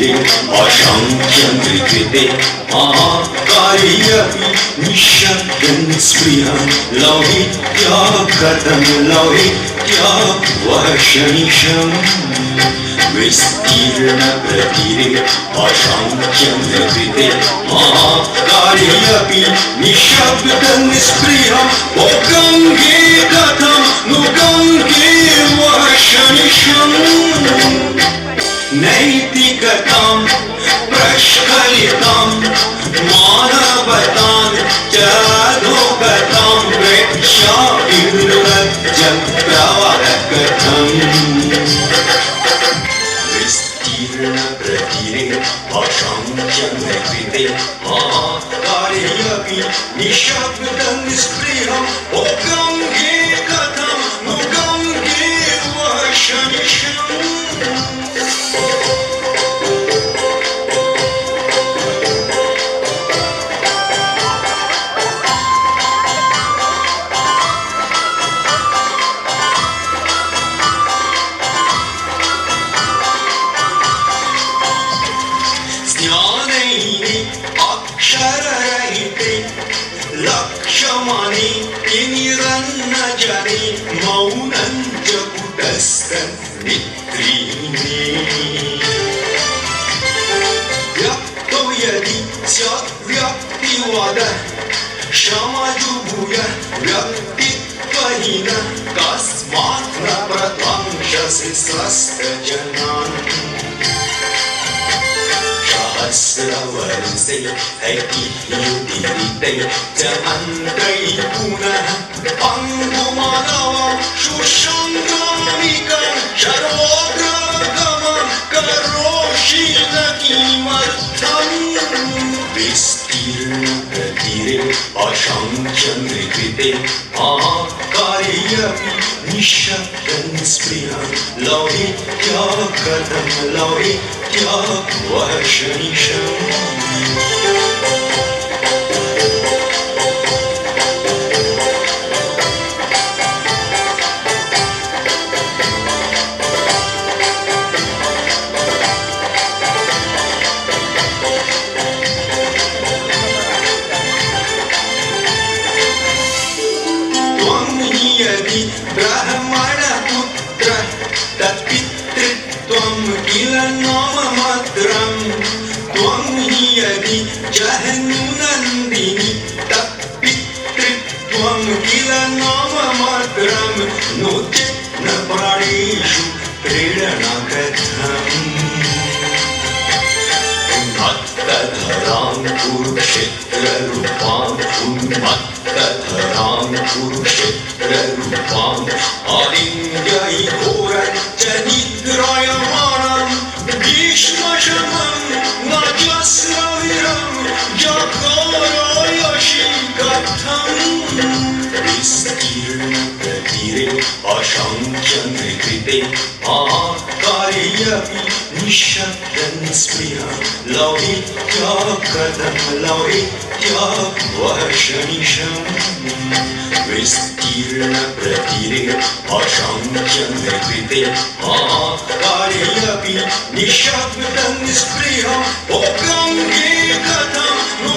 प्रतीरे अशङ्ख्यं विकृते महाकार्यपि निःशब्दं स्पृहं लौहित्या कथं लौहित्या वशनिशम् विस्तीर्ण प्रतीरे अशङ्ख्यं विकृते महाकार्यपि निःशब्दं स्पृहं गङ्गे कथं नु गङ्गे वशनिशम् नैतिकतां प्रस्खलितां मानवतां च अधोगतां प्रेक्ष्य विरुद्धं प्रवरकथम् विस्तीर्ण प्रतीरे अशङ्ख्यं विकृते महाकार्यपि निःशब्दं स्पृहं गङ्गे कथं नु गङ्गे वशनिशम् अक्षररहिते लक्ष्यमाने निरन्नजने मौनं च कुटस्थं निद्रीणे व्यक्तो यदि स्याद्व्यक्तिवादः क्षमजुभूय व्यक्तित्वहीनः कस्मात् न प्रध्वंससि स्वस्थजनान् सहस्रवर्षे ऐतिह्योदीरिते च मन्त्रै पुनः पङ्गुमानवं सुसङ्ग्रामिकं सर्वोग्रगमं करोषि न किमर्थम् विस्तीर्ण प्रतीरे अशङ्ख्यं विकृते महाकार्यपि निःशब्दं स्पृहं लौहित्या कथं लौहित्या वशनिशम् यदि ब्रह्मणपुत्रः तत्पितृत्वं किल नाममात्रं त्वं हि यदि जहन्नन्दिनी तत्पितृत्वं किल नाममात्रं नो चेत् न प्राणेषु प्रेरणा कथम् उन्मत्तधरां कुरुक्षेत्ररूपां उन्मत्तधरां कुरुक्षेत्ररूपाम् आलिङ्ग्यैघोरं च निद्रायमाणं भीष्मशमं नजस्रविरं जघोरयसि कथम् विस्तीर्ण प्रतीरे अशङ्ख्यं विकृते महाकार्यपि निःशब्दं स्पृहं लौहित्या कथं लौहित्या वशनिशम् विस्तीर्ण प्रतीरे अशङ्ख्यं विकृते महाकार्यपि निःशब्दं स्पृहं गङ्गे कथं नु